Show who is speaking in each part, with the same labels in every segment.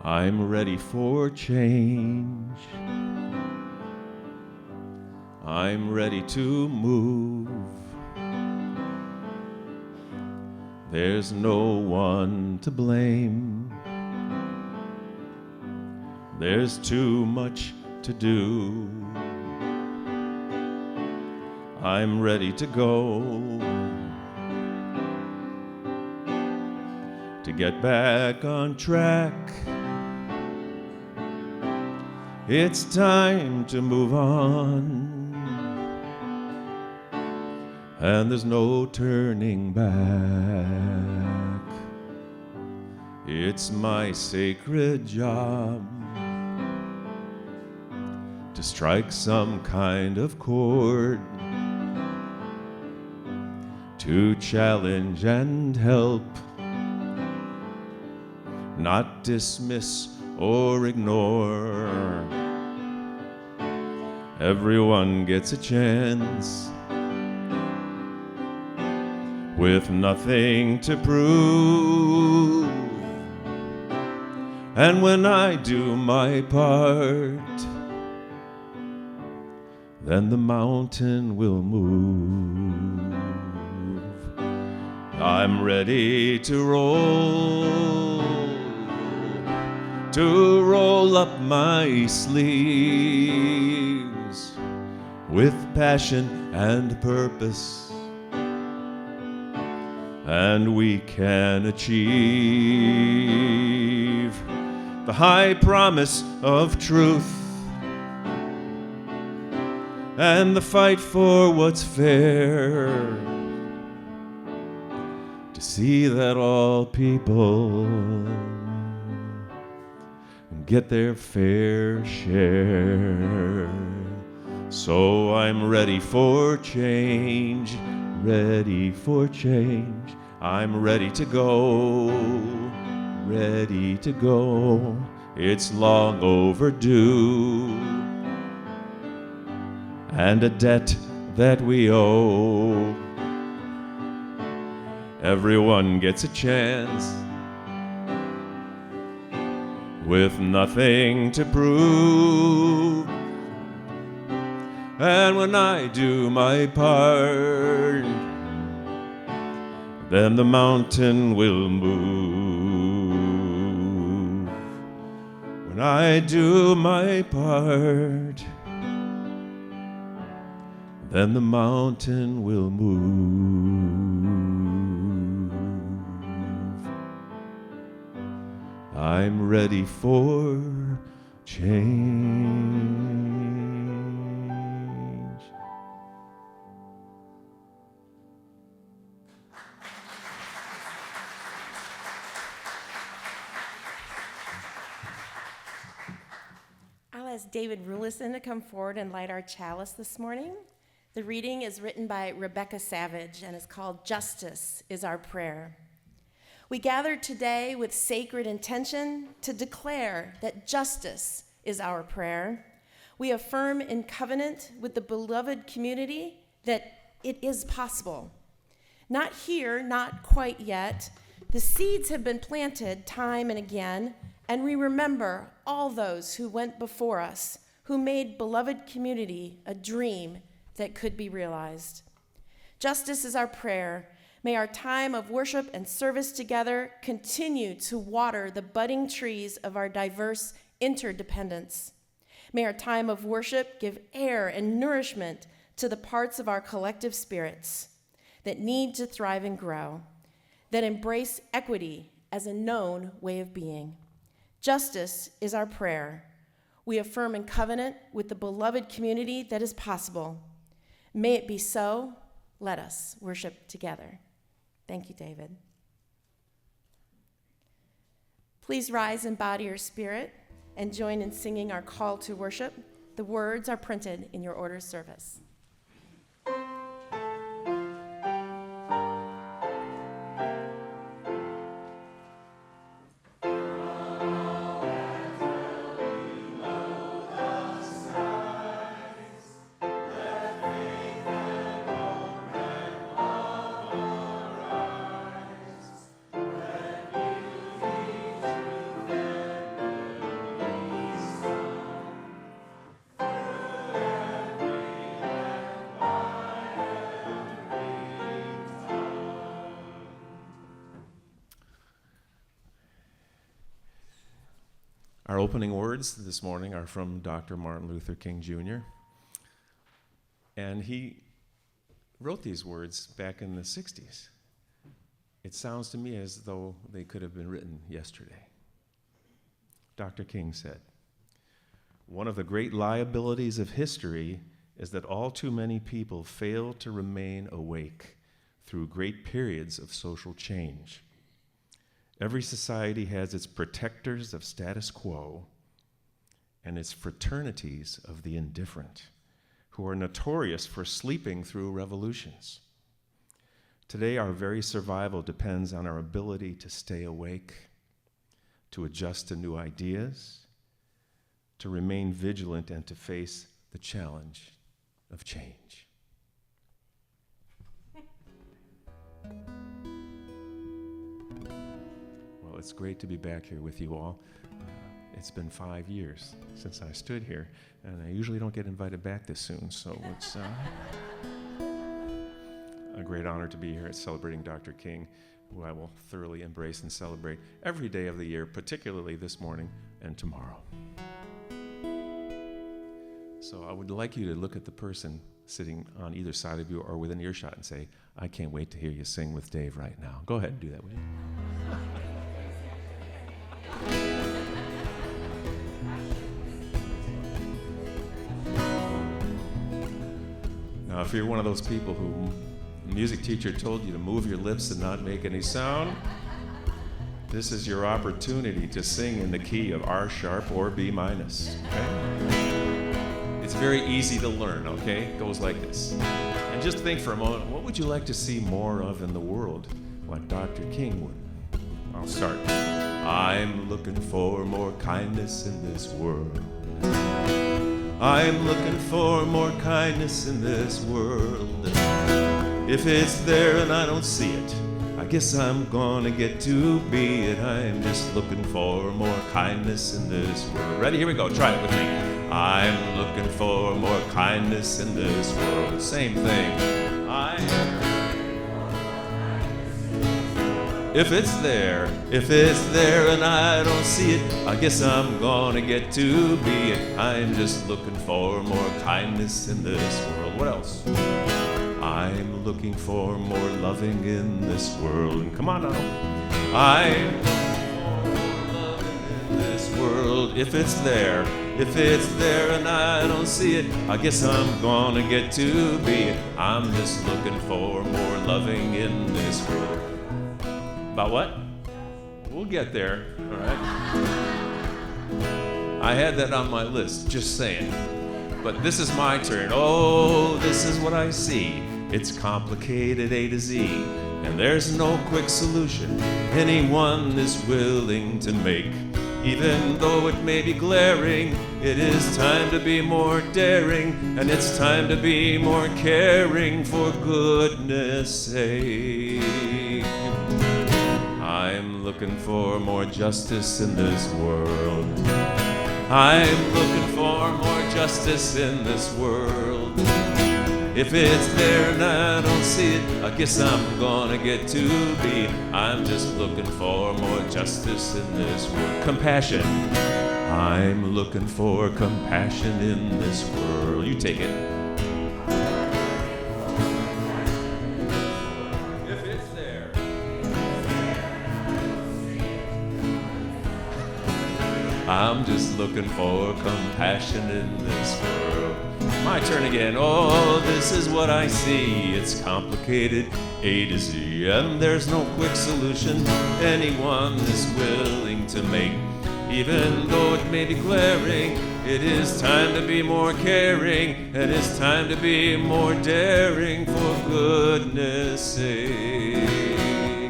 Speaker 1: I'm ready for change. I'm ready to move. There's no one to blame. There's too much to do. I'm ready to go, to get back on track. It's time to move on, and there's no turning back. It's my sacred job to strike some kind of chord, to challenge and help, not dismiss or ignore. Everyone gets a chance, with nothing to prove. And when I do my part, then the mountain will move. I'm ready to roll up my sleeves with passion and purpose, and we can achieve the high promise of truth and the fight for what's fair, to see that all people get their fair share. So I'm ready for change, ready for change. I'm ready to go, ready to go. It's long overdue, and a debt that we owe. Everyone gets a chance, with nothing to prove. And when I do my part, then the mountain will move. When I do my part, then the mountain will move. I'm ready for change.
Speaker 2: I'll ask David Rulison to come forward and light our chalice this morning. The reading is written by Rebecca Savage and is called Justice is Our Prayer. We gather today with sacred intention to declare that justice is our prayer. We affirm in covenant with the beloved community that it is possible. Not here, not quite yet. The seeds have been planted time and again, and we remember all those who went before us, who made beloved community a dream that could be realized. Justice is our prayer. May our time of worship and service together continue to water the budding trees of our diverse interdependence. May our time of worship give air and nourishment to the parts of our collective spirits that need to thrive and grow, that embrace equity as a known way of being. Justice is our prayer. We affirm in covenant with the beloved community that is possible. May it be so. Let us worship together. Thank you, David. Please rise and bow to your spirit and join in singing our call to worship. The words are printed in your order service.
Speaker 1: Our opening words this morning are from Dr. Martin Luther King Jr. And he wrote these words back in the 60s. It sounds to me as though they could have been written yesterday. Dr. King said, "One of the great liabilities of history is that all too many people fail to remain awake through great periods of social change. Every society has its protectors of status quo and its fraternities of the indifferent, who are notorious for sleeping through revolutions. Today, our very survival depends on our ability to stay awake, to adjust to new ideas, to remain vigilant, and to face the challenge of change." Well, it's great to be back here with you all. It's been 5 years since I stood here, and I usually don't get invited back this soon, so it's a great honor to be here at celebrating Dr. King, who I will thoroughly embrace and celebrate every day of the year, particularly this morning and tomorrow. So I would like you to look at the person sitting on either side of you or within earshot and say, "I can't wait to hear you sing with Dave right now." Go ahead and do that, will you? Now, if you're one of those people who the music teacher told you to move your lips and not make any sound, this is your opportunity to sing in the key of R sharp or B minus. Okay? It's very easy to learn, okay? It goes like this. And just think for a moment, what would you like to see more of in the world, like Dr. King would? I'll start. I'm looking for more kindness in this world. I'm looking for more kindness in this world. If it's there and I don't see it, I guess I'm gonna get to be it. I'm just looking for more kindness in this world. Ready? Here we go. Try it with me. I'm looking for more kindness in this world. Same thing. If it's there and I don't see it, I guess I'm gonna get to be it. I'm just looking for more kindness in this world. What else? I'm looking for more loving in this world. Come on now. I'm looking for more loving in this world. If it's there and I don't see it, I guess I'm gonna get to be it. I'm just looking for more loving in this world. About what? We'll get there, all right? I had that on my list, just saying. But this is my turn. Oh, this is what I see. It's complicated A to Z, and there's no quick solution anyone is willing to make. Even though it may be glaring, it is time to be more daring, and it's time to be more caring, for goodness sake. I'm looking for more justice in this world. I'm looking for more justice in this world. If it's there and I don't see it, I guess I'm gonna get to be it. I'm just looking for more justice in this world. Compassion. I'm looking for compassion in this world. You take it. If it's there. I'm just looking for compassion in this world. My turn again. Oh, this is what I see. It's complicated A to Z, and there's no quick solution anyone is willing to make. Even though it may be glaring, it is time to be more caring, and it's time to be more daring, for goodness sake.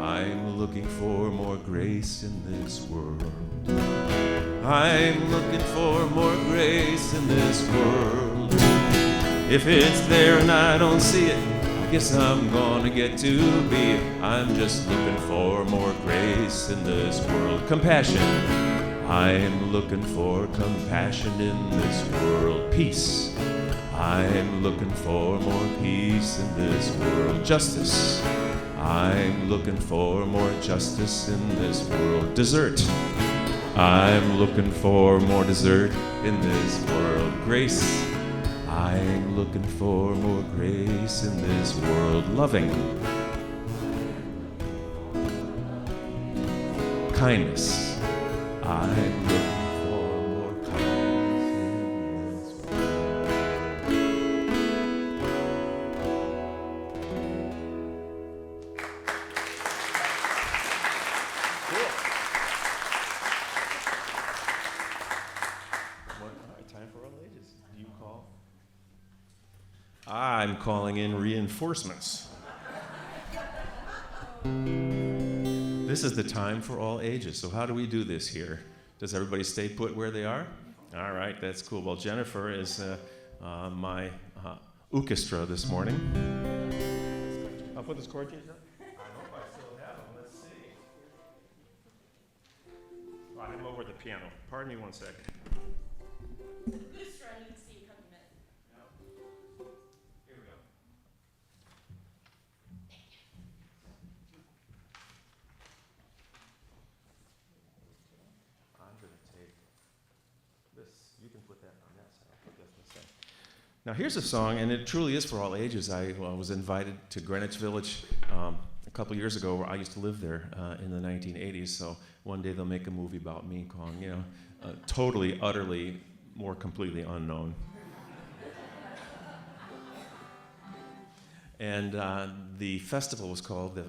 Speaker 1: I'm looking for more grace in this world. I'm looking for more grace in this world. If it's there and I don't see it, I guess I'm gonna get to be it. I'm just looking for more grace in this world. Compassion. I'm looking for compassion in this world. Peace. I'm looking for more peace in this world. Justice. I'm looking for more justice in this world. Dessert. I'm looking for more dessert in this world. Grace. I'm looking for more grace in this world. Loving. Kindness. I'm looking for more kindness in this Time for all ages. Do you call? I'm calling in reinforcements. This is the time for all ages. So how do we do this here? Does everybody stay put where they are? All right, that's cool. Well, Jennifer is my orchestra this morning. I'll put this chord change up. I hope I still have them. Let's see. I'm over at the piano. Pardon me one second. Here we go. I'm going to take this. You can put that on that side. I'll put this on the side. Now here's a song, and it truly is for all ages. I was invited to Greenwich Village a couple years ago, where I used to live there in the 1980s. So one day they'll make a movie about me calling, totally, utterly, more completely unknown. And the festival was called the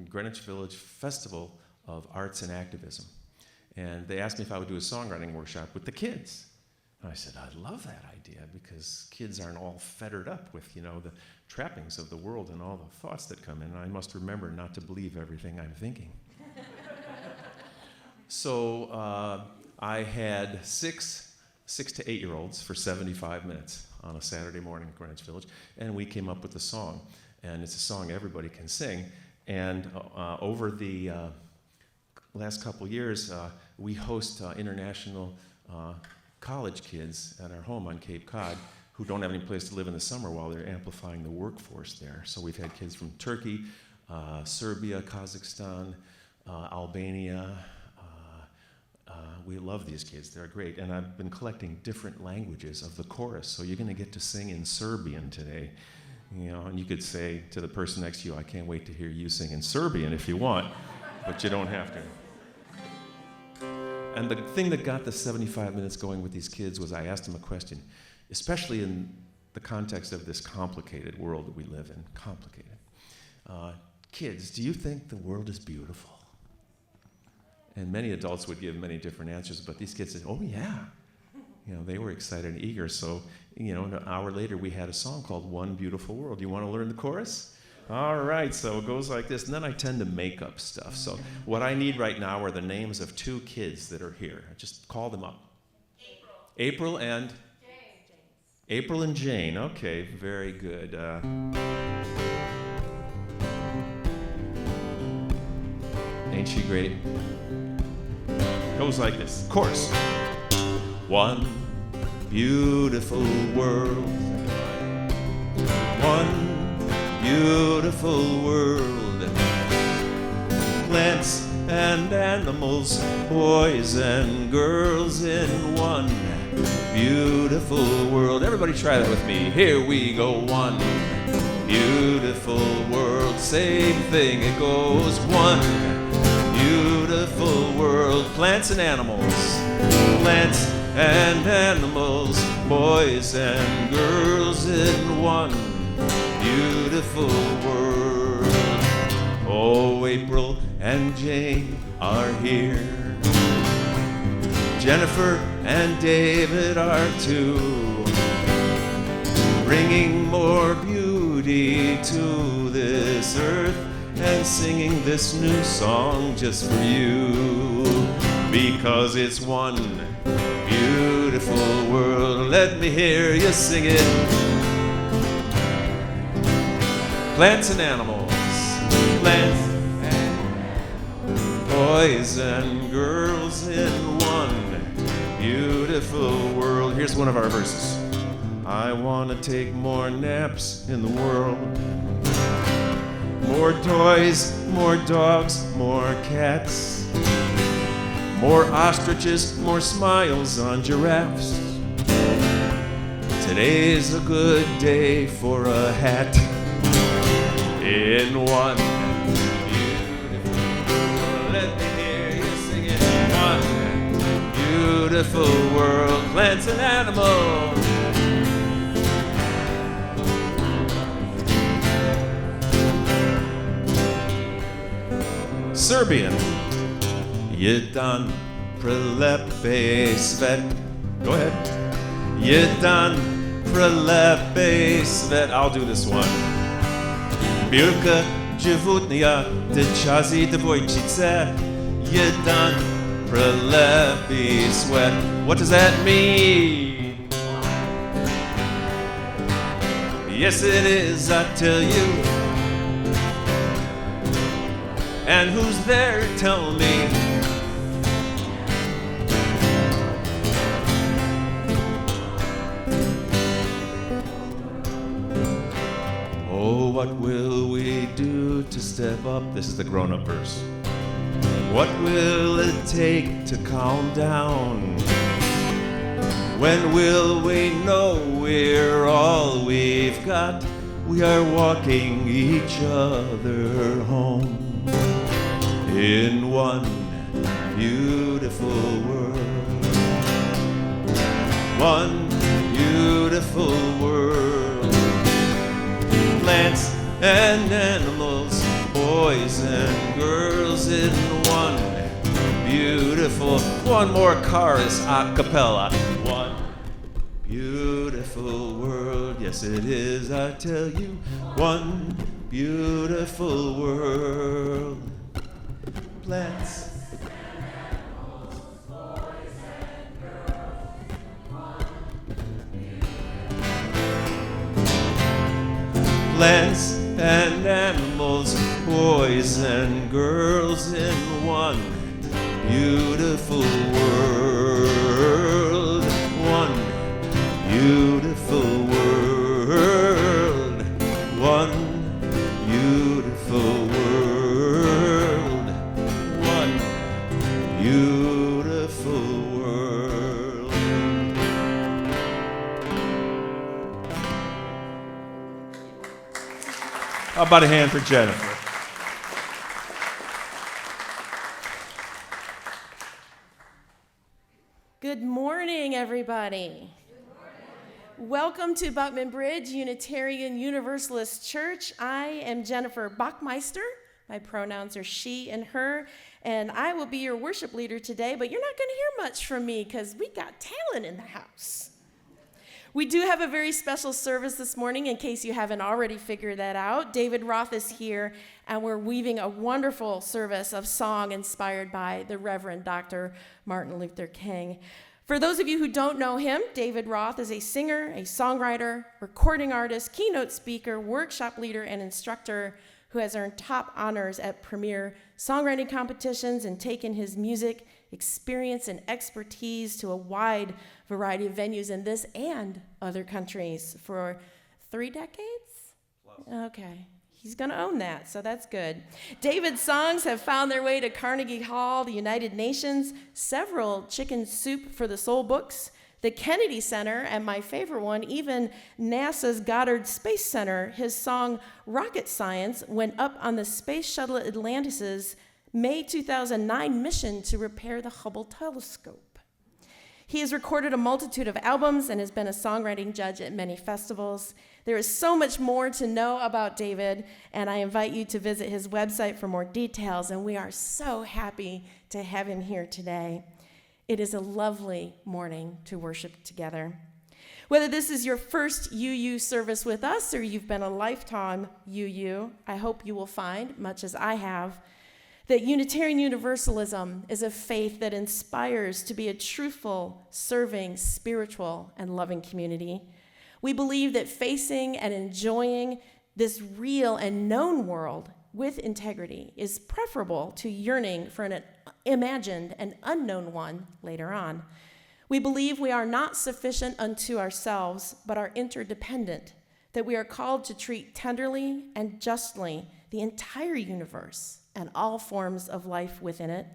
Speaker 1: Greenwich Village Festival of Arts and Activism. And they asked me if I would do a songwriting workshop with the kids. And I said, I'd love that idea, because kids aren't all fettered up with, the trappings of the world and all the thoughts that come in. And I must remember not to believe everything I'm thinking. So I had six to 8-year-olds for 75 minutes on a Saturday morning at Greenwich Village, and we came up with a song. And it's a song everybody can sing. And over the last couple years, we host international college kids at our home on Cape Cod who don't have any place to live in the summer while they're amplifying the workforce there. So we've had kids from Turkey, Serbia, Kazakhstan, Albania. We love these kids, they're great. And I've been collecting different languages of the chorus, so you're gonna get to sing in Serbian today. And you could say to the person next to you, I can't wait to hear you sing in Serbian if you want, but you don't have to. And the thing that got the 75 minutes going with these kids was I asked them a question, especially in the context of this complicated world that we live in, complicated. Kids, do you think the world is beautiful? And many adults would give many different answers, but these kids said, oh yeah. They were excited and eager, so, an hour later we had a song called One Beautiful World. You want to learn the chorus? All right, so it goes like this, and then I tend to make up stuff. So what I need right now are the names of 2 kids that are here. Just call them up. April and? Jane. April and Jane, okay, very good. Ain't she great? Goes like this, chorus. One beautiful world. One beautiful world. Plants and animals, boys and girls in one beautiful world. Everybody try that with me. Here we go. One beautiful world. Same thing, it goes. One beautiful world. Plants and animals. Plants and animals, boys and girls in one beautiful world. Oh, April and Jane are here. Jennifer and David are too, bringing more beauty to this earth and singing this new song just for you, because it's one beautiful world. Let me hear you sing it. Plants and animals, plants and boys and girls in one beautiful world. Here's one of our verses. I want to take more naps in the world. More toys, more dogs, more cats. More ostriches, more smiles on giraffes. Today's a good day for a hat. In one beautiful world, let me hear you sing it. One beautiful world, plants and animals. Serbian. Jedan prelepe svet. Go ahead. Jedan prelepe svet. I'll do this one. Biurka životnija, dečazi devojčice. Jedan prelepi svet. What does that mean? Yes, it is, I tell you. And who's there? Tell me. Oh, what will we do to step up? This is the grown-up verse. What will it take to calm down? When will we know we're all we've got? We are walking each other home. In one beautiful world. One beautiful world. Plants and animals, boys and girls in one beautiful. One more chorus a cappella. One beautiful world. Yes, it is, I tell you. One beautiful world. Plants and animals, boys and girls, plants and animals, boys and girls in one beautiful world. One beautiful world. One beautiful world. Beautiful world. How about a hand for Jennifer?
Speaker 2: Good morning, everybody. Welcome to Buckman Bridge Unitarian Universalist Church. I am Jennifer Bacmeister. My pronouns are she and her, and I will be your worship leader today, but you're not going to hear much from me because we got talent in the house. We do have a very special service this morning, in case you haven't already figured that out. David Roth is here, and we're weaving a wonderful service of song inspired by the Reverend Dr. Martin Luther King. For those of you who don't know him, David Roth is a singer, a songwriter, recording artist, keynote speaker, workshop leader, and instructor who has earned top honors at premier songwriting competitions and taken his music, experience, and expertise to a wide variety of venues in this and other countries for 3 decades? Plus. Okay. He's going to own that, so that's good. David's songs have found their way to Carnegie Hall, the United Nations, several Chicken Soup for the Soul books, the Kennedy Center, and my favorite one, even NASA's Goddard Space Center. His song Rocket Science went up on the Space Shuttle Atlantis' May 2009 mission to repair the Hubble telescope. He has recorded a multitude of albums and has been a songwriting judge at many festivals. There is so much more to know about David, and I invite you to visit his website for more details, and we are so happy to have him here today. It is a lovely morning to worship together. Whether this is your first UU service with us or you've been a lifetime UU, I hope you will find, much as I have, that Unitarian Universalism is a faith that inspires to be a truthful, serving, spiritual, and loving community. We believe that facing and enjoying this real and known world with integrity is preferable to yearning for an imagined and unknown one later on. We believe we are not sufficient unto ourselves, but are interdependent, that we are called to treat tenderly and justly the entire universe and all forms of life within it.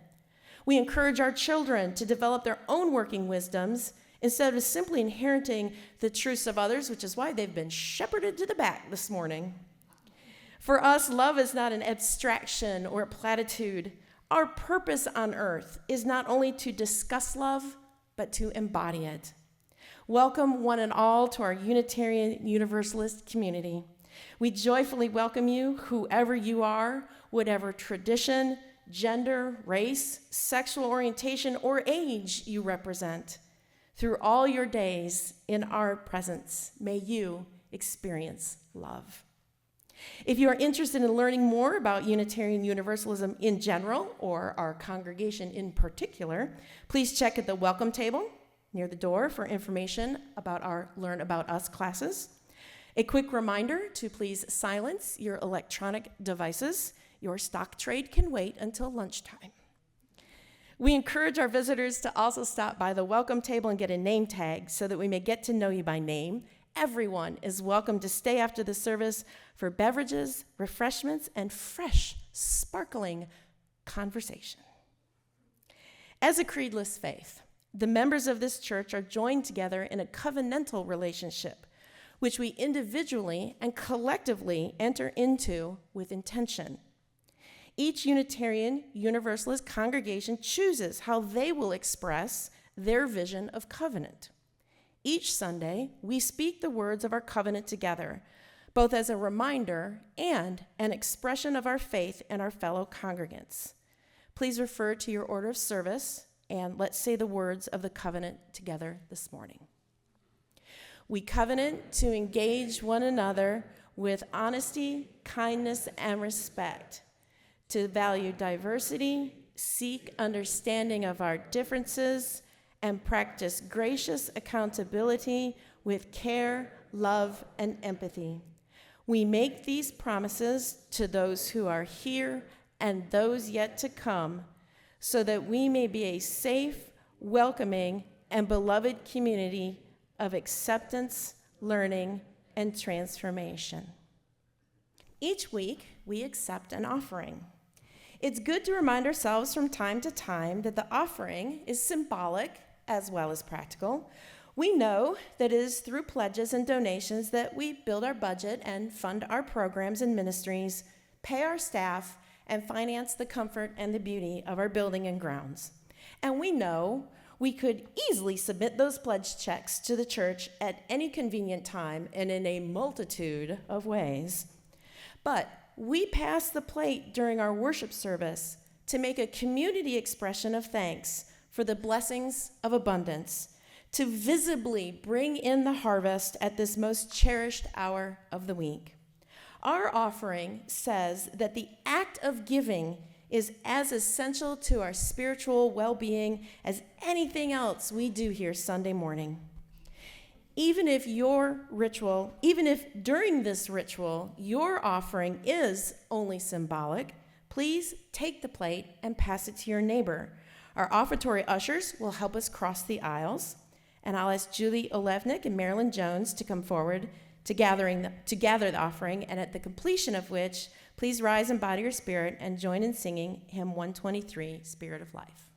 Speaker 2: We encourage our children to develop their own working wisdoms instead of simply inheriting the truths of others, which is why they've been shepherded to the back this morning. For us, love is not an abstraction or a platitude. Our purpose on earth is not only to discuss love, but to embody it. Welcome one and all to our Unitarian Universalist community. We joyfully welcome you, whoever you are, whatever tradition, gender, race, sexual orientation, or age you represent. Through all your days in our presence, may you experience love. If you are interested in learning more about Unitarian Universalism in general, or our congregation in particular, please check at the welcome table near the door for information about our Learn About Us classes. A quick reminder to please silence your electronic devices. Your stock trade can wait until lunchtime. We encourage our visitors to also stop by the welcome table and get a name tag so that we may get to know you by name. Everyone is welcome to stay after the service for beverages, refreshments, and fresh, sparkling conversation. As a creedless faith, the members of this church are joined together in a covenantal relationship, which we individually and collectively enter into with intention. Each Unitarian Universalist congregation chooses how they will express their vision of covenant. Each Sunday, we speak the words of our covenant together, both as a reminder and an expression of our faith in our fellow congregants. Please refer to your order of service, and let's say the words of the covenant together this morning. We covenant to engage one another with honesty, kindness, and respect, to value diversity, seek understanding of our differences, and practice gracious accountability with care, love, and empathy. We make these promises to those who are here and those yet to come, so that we may be a safe, welcoming, and beloved community of acceptance, learning, and transformation. Each week, we accept an offering. It's good to remind ourselves from time to time that the offering is symbolic as well as practical. We know that it is through pledges and donations that we build our budget and fund our programs and ministries, pay our staff, and finance the comfort and the beauty of our building and grounds. And we know we could easily submit those pledge checks to the church at any convenient time and in a multitude of ways. But we pass the plate during our worship service to make a community expression of thanks for the blessings of abundance, to visibly bring in the harvest at this most cherished hour of the week. Our offering says that the act of giving is as essential to our spiritual well-being as anything else we do here Sunday morning. Even if during this ritual, your offering is only symbolic, please take the plate and pass it to your neighbor. Our offertory ushers will help us cross the aisles, and I'll ask Julie Olevnik and Marilyn Jones to come forward to gather the offering, and at the completion of which, please rise and bow to your spirit and join in singing hymn 123, Spirit of Life.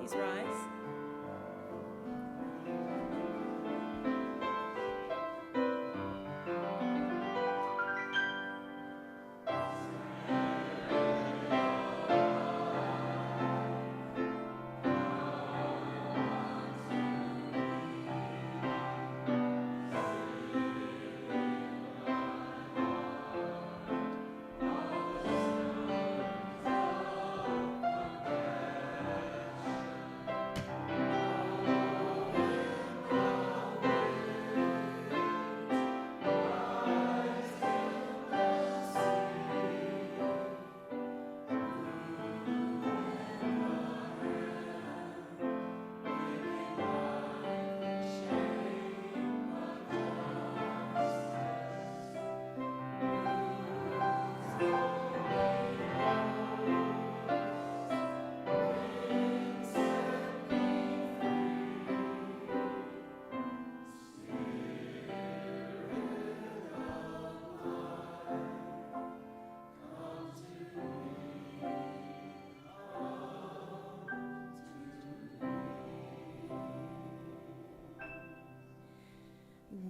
Speaker 2: Please rise.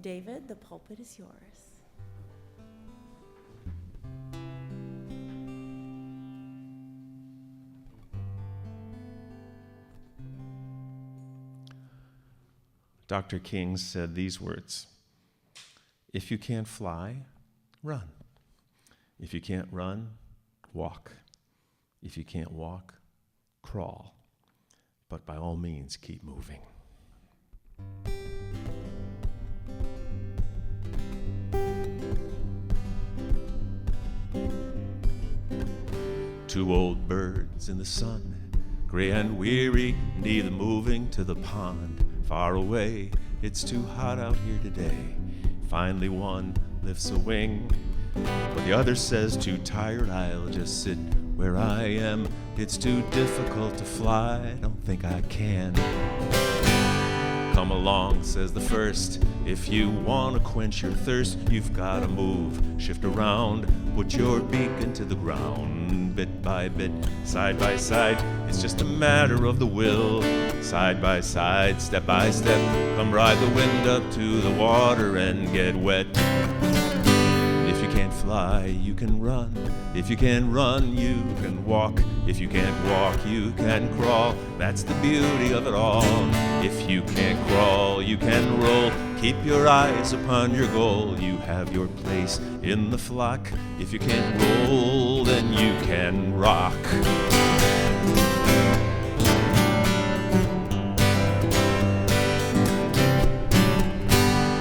Speaker 2: David, the pulpit is yours.
Speaker 1: Dr. King said these words: if you can't fly, run. If you can't run, walk. If you can't walk, crawl. But by all means, keep moving. Two old birds in the sun, gray and weary, neither moving to the pond. Far away, it's too hot out here today. Finally one lifts a wing, but the other says, too tired, I'll just sit where I am. It's too difficult to fly, I don't think I can. Come along, says the first. If you want to quench your thirst, you've got to move, shift around, put your beak into the ground. Bit by bit, side by side, it's just a matter of the will. Side by side, step by step, come ride the wind up to the water and get wet. If you can't fly, you can run. If you can't run, you can walk. If you can't walk, you can crawl. That's the beauty of it all. If you can't crawl, you can roll. Keep your eyes upon your goal. You have your place in the flock. If you can't roll, then you can rock.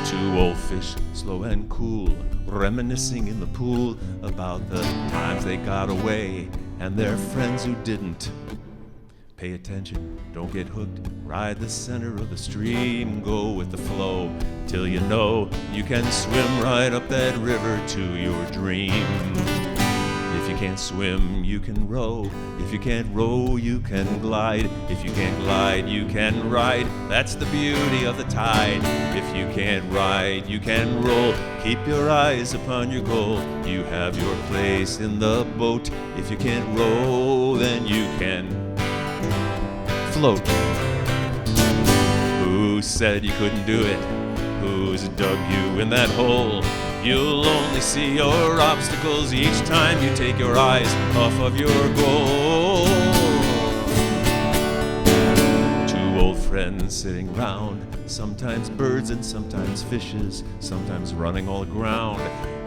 Speaker 1: Two old fish, slow and cool, reminiscing in the pool about the times they got away and their friends who didn't. Pay attention, don't get hooked, ride the center of the stream, go with the flow till you know you can swim right up that river to your dream. If you can't swim, you can row. If you can't row, you can glide. If you can't glide, you can ride. That's the beauty of the tide. If you can't ride, you can roll. Keep your eyes upon your goal. You have your place in the boat. If you can't row, then you can float. Who said you couldn't do it? Who's dug you in that hole? You'll only see your obstacles each time you take your eyes off of your goal. Two old friends sitting round, sometimes birds and sometimes fishes, sometimes running all aground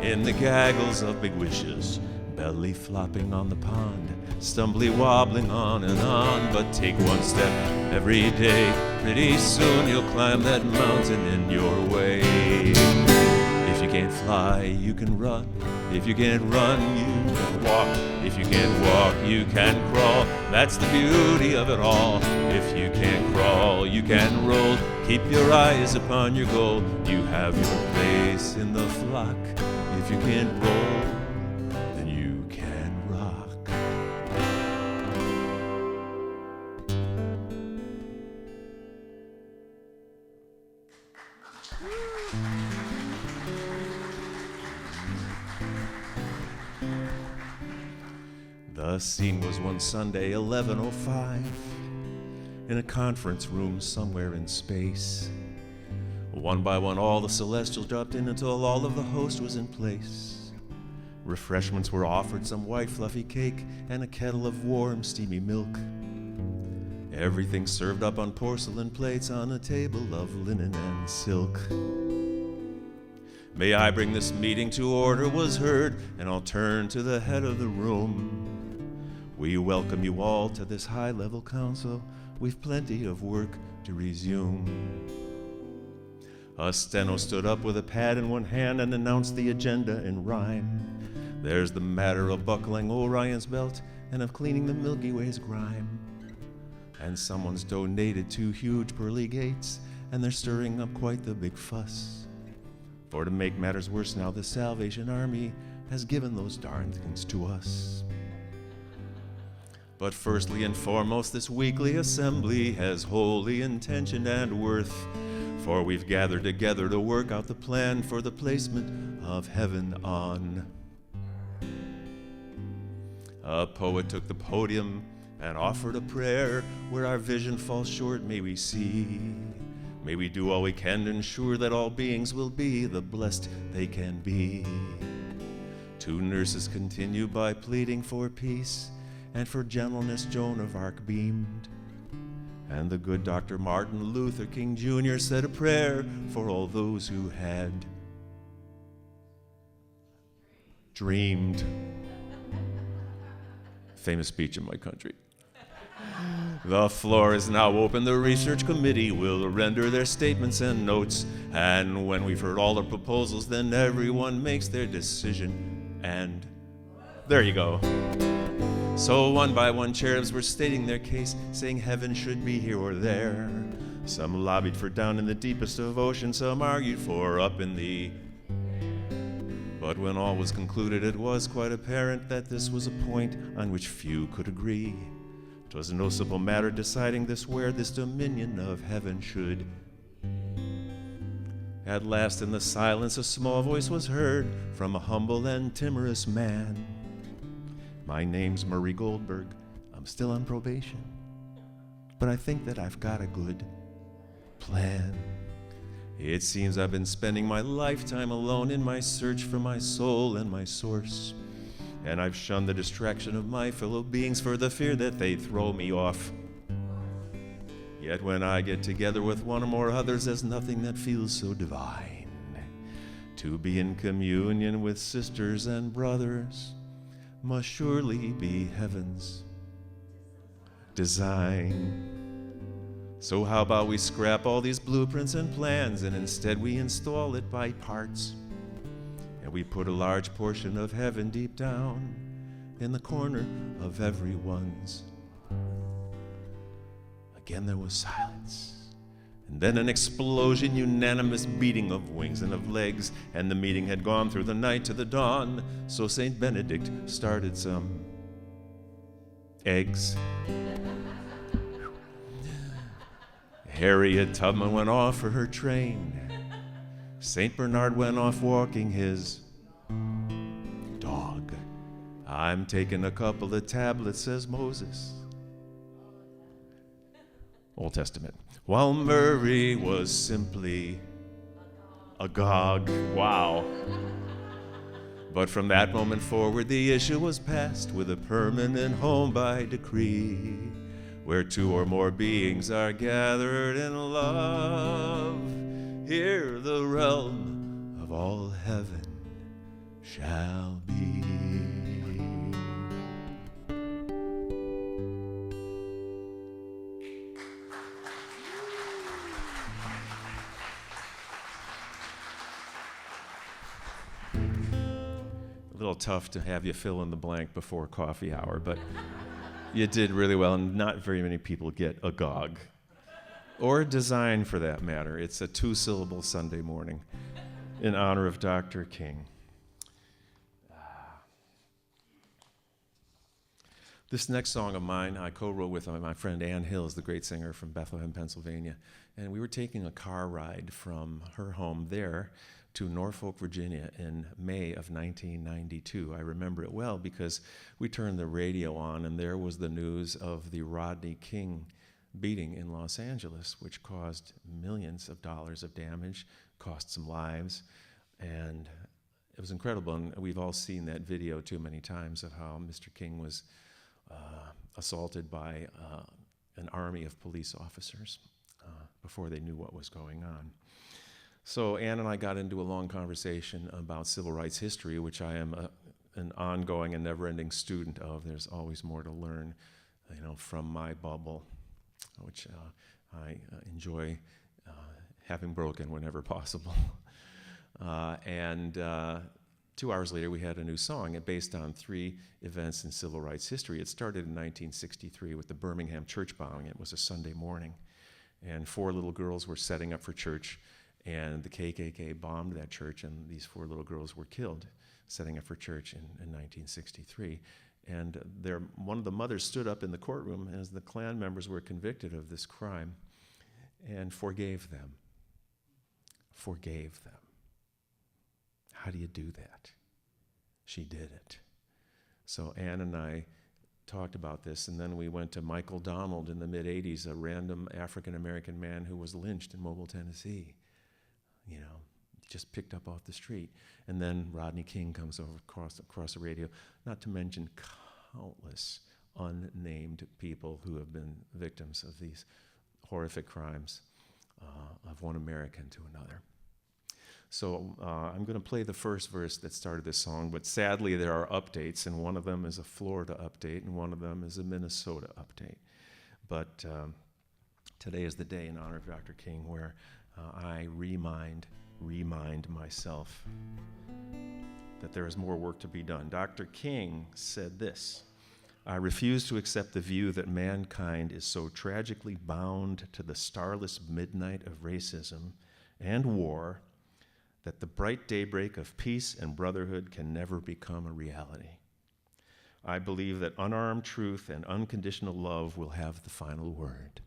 Speaker 1: in the gaggles of big wishes, belly flopping on the pond, stumbly wobbling on and on. But take one step every day, pretty soon you'll climb that mountain in your way. If you can't fly, you can run. If you can't run, you can walk. If you can't walk, you can crawl. That's the beauty of it all. If you can't crawl, you can roll. Keep your eyes upon your goal. You have your place in the flock. If you can't roll, then you can rock. The scene was one Sunday, 11:05. in a conference room somewhere in space. One by one, all the celestials dropped in until all of the host was in place. Refreshments were offered, some white fluffy cake and a kettle of warm steamy milk. Everything served up on porcelain plates on a table of linen and silk. May I bring this meeting to order was heard, and I'll turn to the head of the room. We welcome you all to this high-level council. We've plenty of work to resume. A steno stood up with a pad in one hand and announced the agenda in rhyme. There's the matter of buckling Orion's belt and of cleaning the Milky Way's grime. And someone's donated 2 huge pearly gates, and they're stirring up quite the big fuss. For to make matters worse now, the Salvation Army has given those darn things to us. But firstly and foremost, this weekly assembly has holy intention and worth, for we've gathered together to work out the plan for the placement of heaven on. A poet took the podium and offered a prayer. Where our vision falls short, may we see. May we do all we can to ensure that all beings will be the blessed they can be. 2 nurses continue by pleading for peace, and for gentleness Joan of Arc beamed. And the good Dr. Martin Luther King Jr. said a prayer for all those who had dreamed. Famous speech in my country. The floor is now open. The research committee will render their statements and notes. And when we've heard all the proposals, then everyone makes their decision. And there you go. So one by one, cherubs were stating their case, saying heaven should be here or there. Some lobbied for down in the deepest of ocean, some argued for up in the... But when all was concluded, it was quite apparent that this was a point on which few could agree. 'Twas no simple matter deciding this where this dominion of heaven should. At last in the silence a small voice was heard from a humble and timorous man. My name's Murray Goldberg. I'm still on probation, but I think that I've got a good plan. It seems I've been spending my lifetime alone in my search for my soul and my source. And I've shunned the distraction of my fellow beings for the fear that they throw me off. Yet when I get together with one or more others, there's nothing that feels so divine. To be in communion with sisters and brothers must surely be heaven's design. So how about we scrap all these blueprints and plans, and instead we install it by parts. And we put a large portion of heaven deep down in the corner of everyone's. Again there was silence, and then an explosion, unanimous beating of wings and of legs, and the meeting had gone through the night to the dawn. So Saint Benedict started some eggs. Harriet Tubman went off for her train. Saint Bernard went off walking his dog. I'm taking a couple of tablets, says Moses. Old Testament. While Murray was simply agog. Wow. But from that moment forward, the issue was passed with a permanent home by decree, where 2 or more beings are gathered in love. Here the realm of all heaven shall be. A little tough to have you fill in the blank before coffee hour, but you did really well, and not very many people get agog. Or design, for that matter. It's a 2-syllable Sunday morning in honor of Dr. King. This next song of mine I co-wrote with my friend Ann Hills, the great singer from Bethlehem, Pennsylvania. And we were taking a car ride from her home there to Norfolk, Virginia in May of 1992. I remember it well because we turned the radio on and there was the news of the Rodney King beating in Los Angeles, which caused millions of dollars of damage, cost some lives, and it was incredible. And we've all seen that video too many times of how Mr. King was assaulted by an army of police officers before they knew what was going on. So Ann and I got into a long conversation about civil rights history, which I am an ongoing and never-ending student of. There's always more to learn, from my bubble, which I enjoy having broken whenever possible. And 2 hours later, we had a new song based on 3 events in civil rights history. It started in 1963 with the Birmingham church bombing. It was a Sunday morning, and 4 little girls were setting up for church, and the KKK bombed that church, and these 4 little girls were killed setting up for church in 1963. And one of the mothers stood up in the courtroom as the Klan members were convicted of this crime and forgave them. Forgave them. How do you do that? She did it. So Ann and I talked about this, and then we went to Michael Donald in the mid-'80s, a random African-American man who was lynched in Mobile, Tennessee, just picked up off the street. And then Rodney King comes over across the radio, not to mention countless unnamed people who have been victims of these horrific crimes of one American to another. So I'm going to play the first verse that started this song, but sadly there are updates, and one of them is a Florida update, and one of them is a Minnesota update. But today is the day in honor of Dr. King where I remind myself that there is more work to be done. Dr. King said this: I refuse to accept the view that mankind is so tragically bound to the starless midnight of racism and war that the bright daybreak of peace and brotherhood can never become a reality. I believe that unarmed truth and unconditional love will have the final word.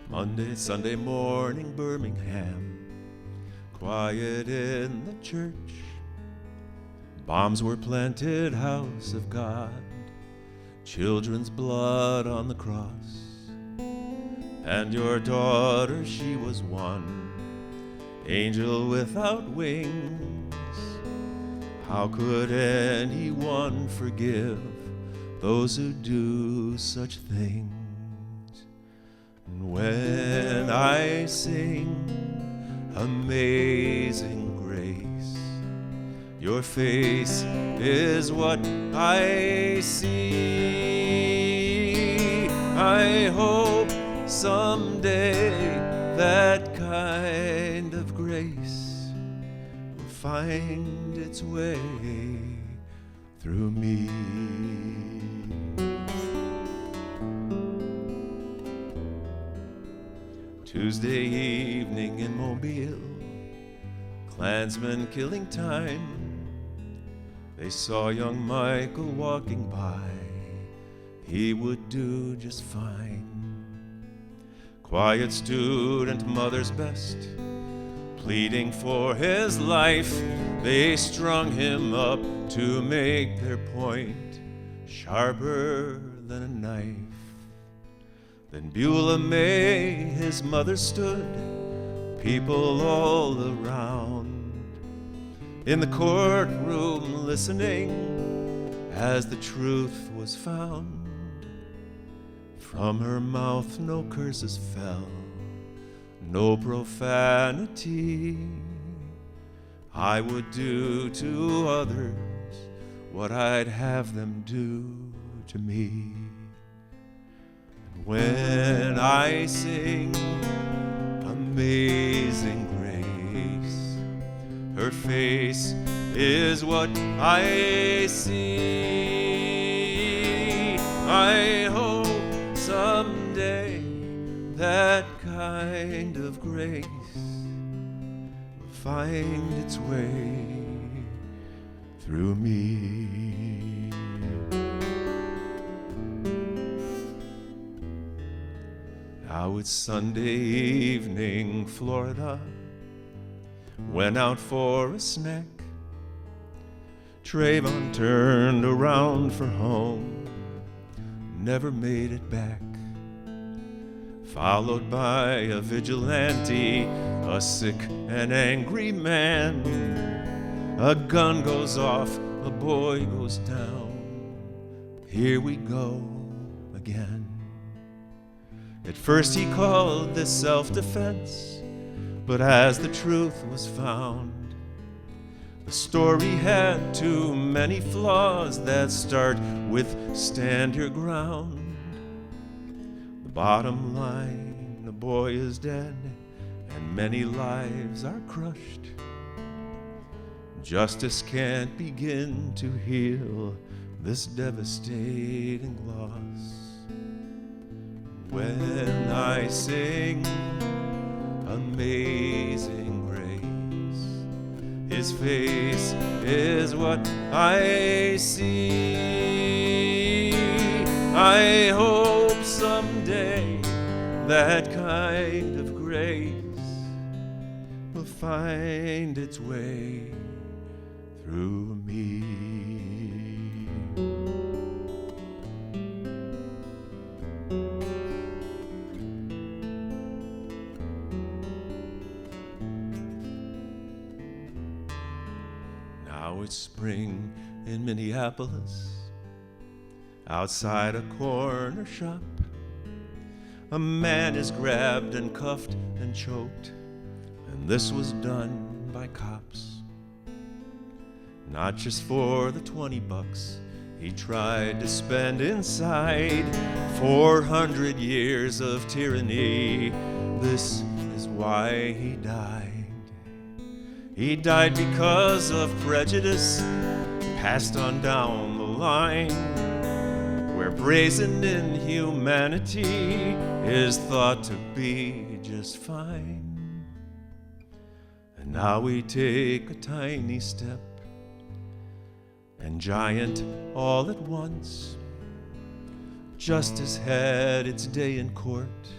Speaker 1: Monday, Sunday morning, Birmingham, quiet in the church. Bombs were planted, house of God, children's blood on the cross. And your daughter, she was one, angel without wings. How could anyone forgive those who do such things? And when I sing Amazing Grace, your face is what I see. I hope someday that kind of grace will find its way through me. Tuesday evening in Mobile, Klansmen killing time. They saw young Michael walking by. He would do just fine. Quiet student, mother's best, pleading for his life. They strung him up to make their point sharper than a knife. Then Beulah May, his mother, stood, people all around, in the courtroom listening as the truth was found. From her mouth no curses fell, no profanity. I would do to others what I'd have them do to me. When I sing Amazing Grace, her face is what I see. I hope someday that kind of grace will find its way through me. Now it's Sunday evening, Florida. Went out for a snack. Trayvon turned around for home, never made it back. Followed by a vigilante, a sick and angry man. A gun goes off, a boy goes down. Here we go again. At first he called this self-defense, but as the truth was found, the story had too many flaws that start with stand your ground. The bottom line, the boy is dead, and many lives are crushed. Justice can't begin to heal this devastating loss. When I sing Amazing Grace, His face is what I see. I hope someday that kind of grace will find its way through me. Now it's spring in Minneapolis, outside a corner shop. A man is grabbed and cuffed and choked, and this was done by cops. Not just for the $20 he tried to spend inside 400 years of tyranny. This is why he died. He died because of prejudice passed on down the line, where brazen inhumanity is thought to be just fine. And now we take a tiny step, and giant all at once. Justice had its day in court,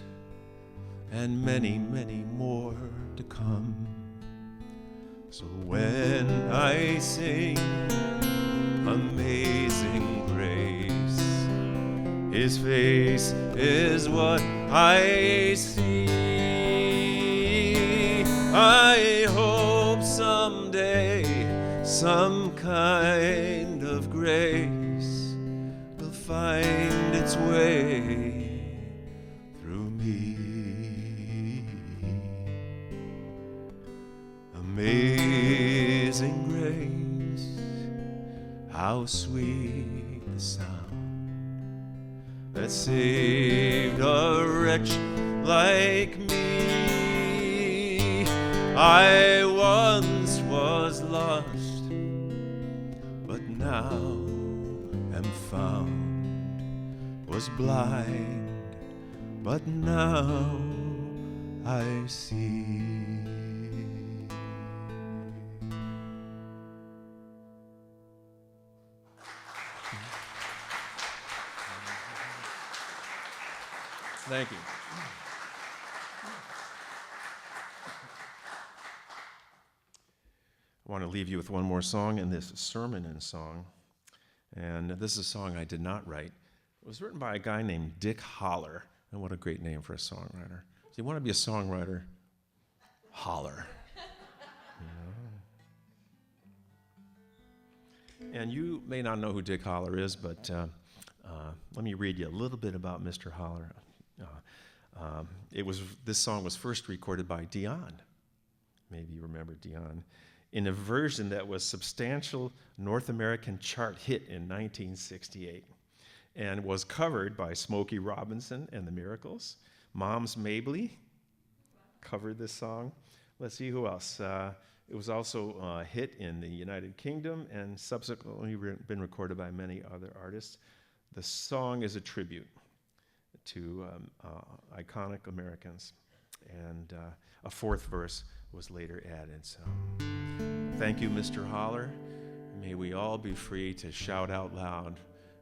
Speaker 1: and many, many more to come. So when I sing Amazing Grace, His face is what I see. I hope someday some kind of grace will find its way through me. Amazing grace, how sweet the sound that saved a wretch like me. I once was lost, but now am found, was blind, but now I see. Thank you. I want to leave you with one more song in this sermon and song. And this is a song I did not write. It was written by a guy named Dick Holler. And what a great name for a songwriter. If you want to be a songwriter, holler. And you may not know who Dick Holler is, but let me read you a little bit about Mr. Holler. This song was first recorded by Dion. Maybe you remember Dion, in a version that was substantial North American chart hit in 1968, and was covered by Smokey Robinson and the Miracles. Moms Mabley covered this song. Let's see who else. It was also a hit in the United Kingdom and subsequently been recorded by many other artists. The song is a tribute to iconic Americans, and a fourth verse was later added. So thank you, Mr. Holler. may we all be free to shout out loud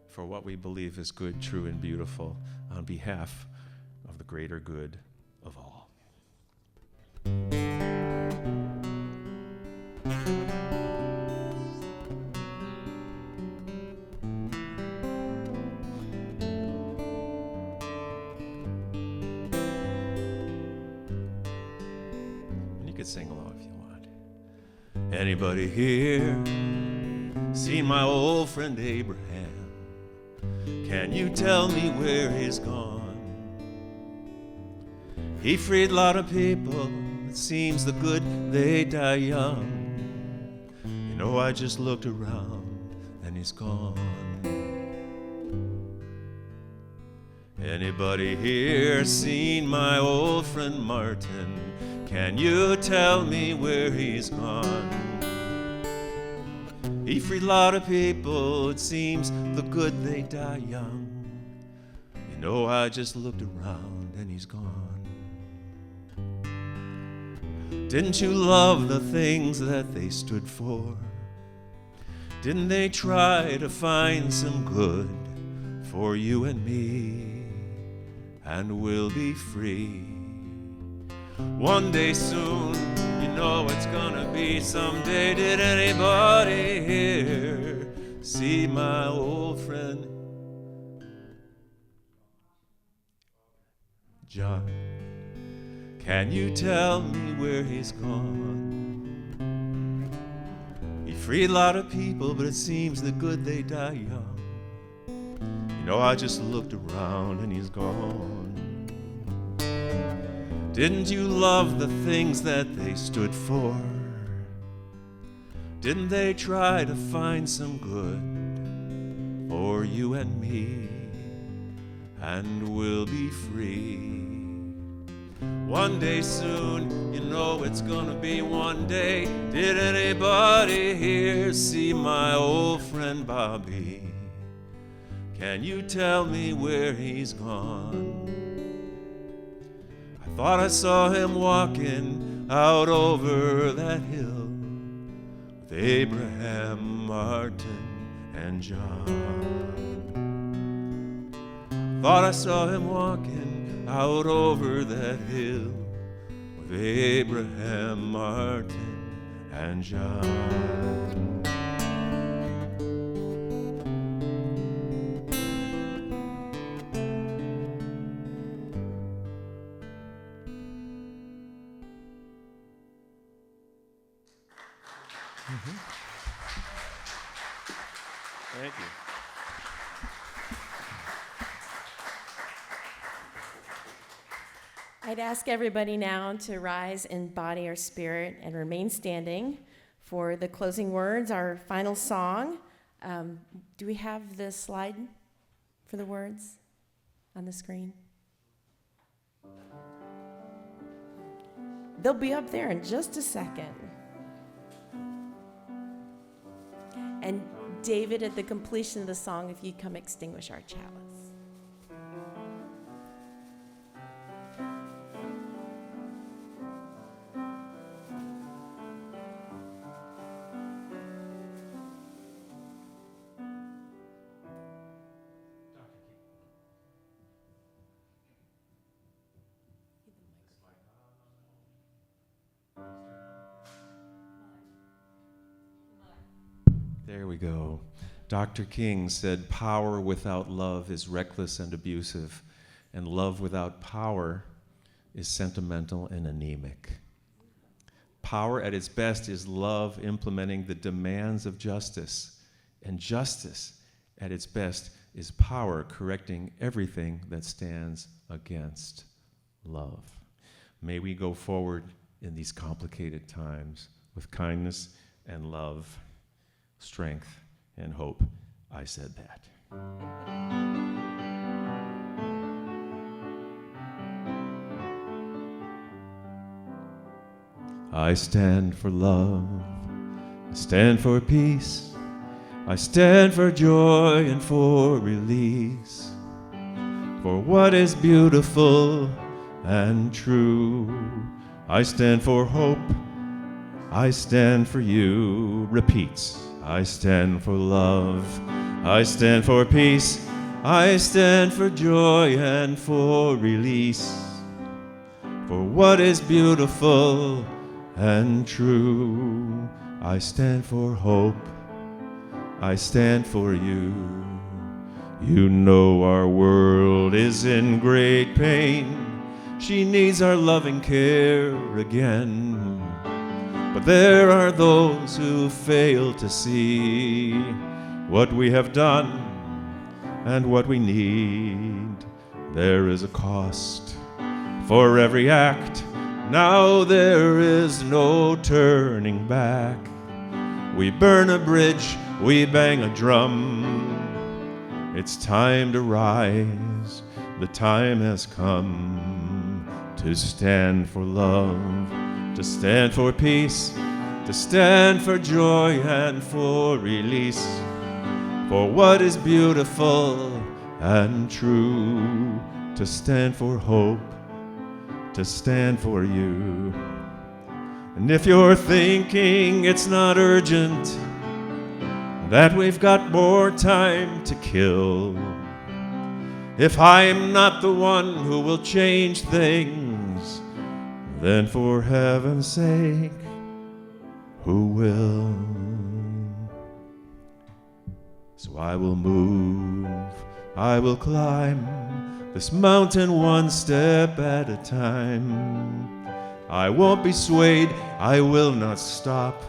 Speaker 1: for what we believe is good, true, and beautiful on behalf of the greater good of all. You could sing along if you want. Anybody here seen my old friend Abraham? Can you tell me where he's gone? He freed a lot of people. It seems the good, they die young. You know, I just looked around and he's gone. Anybody here seen my old friend Martin? Can you tell me where he's gone? He freed a lot of people. It seems the good, they die young. You know, I just looked around and he's gone. Didn't you love the things that they stood for? Didn't they try to find some good for you and me? And we'll be free. One day soon, you know it's gonna be someday. Did anybody here see my old friend John? Can you tell me where he's gone? He freed a lot of people, but it seems the good, they die young. You know, I just looked around and he's gone. Didn't you love the things that they stood for? Didn't they try to find some good for you and me? And we'll be free. One day soon, you know it's gonna be one day. Did anybody here see my old friend Bobby? Can you tell me where he's gone? I thought I saw him walking out over that hill with Abraham, Martin, and John. Thought I saw him walking out over that hill with Abraham, Martin, and John. Thank you.
Speaker 2: I'd ask everybody now to rise in body or spirit and remain standing for the closing words, our final song. Do we have the slide for the words on the screen? They'll be up there in just a second. And David, at the completion of the song, if you'd come extinguish our chalice.
Speaker 1: There we go. Dr. King said, power without love is reckless and abusive, and love without power is sentimental and anemic. Power at its best is love implementing the demands of justice, and justice at its best is power correcting everything that stands against love. May we go forward in these complicated times with kindness and love, strength, and hope. I said that. I stand for love. I stand for peace. I stand for joy and for release. For what is beautiful and true. I stand for hope. I stand for you. Repeats. I stand for love. I stand for peace. I stand for joy and for release. For what is beautiful and true. I stand for hope. I stand for you. You know our world is in great pain. She needs our loving care again. But there are those who fail to see what we have done and what we need. There is a cost for every act. Now there is no turning back. We burn a bridge, we bang a drum. It's time to rise, the time has come to stand for love, to stand for peace, to stand for joy and for release. For what is beautiful and true, to stand for hope, to stand for you. And if you're thinking it's not urgent, that we've got more time to kill, if I'm not the one who will change things, then for heaven's sake, who will? So I will move, I will climb this mountain one step at a time. I won't be swayed, I will not stop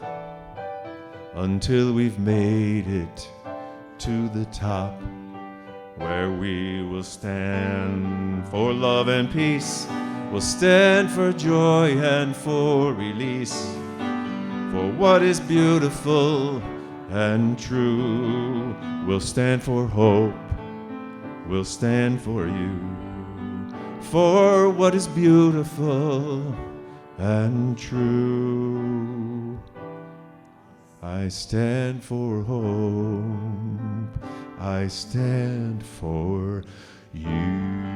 Speaker 1: until we've made it to the top, where we will stand for love and peace. We'll stand for joy and for release. For what is beautiful and true, we'll stand for hope, we'll stand for you. For what is beautiful and true, I stand for hope, I stand for you.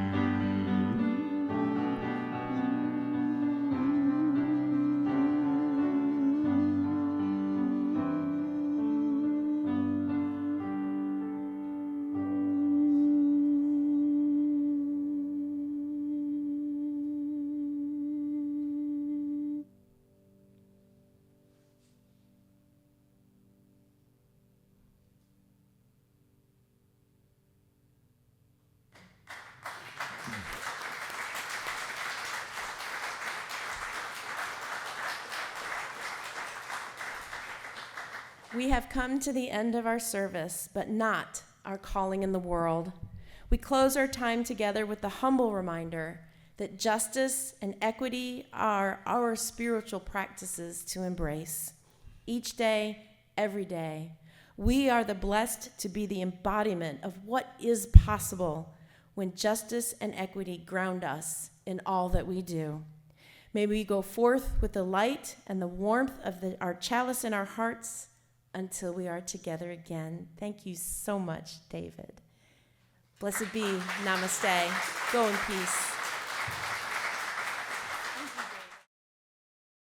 Speaker 2: We have come to the end of our service, but not our calling in the world. We close our time together with the humble reminder that justice and equity are our spiritual practices to embrace. Each day, every day, we are the blessed to be the embodiment of what is possible when justice and equity ground us in all that we do. May we go forth with the light and the warmth of our chalice in our hearts until we are together again. Thank you so much, David. Blessed be. Namaste. Go in peace.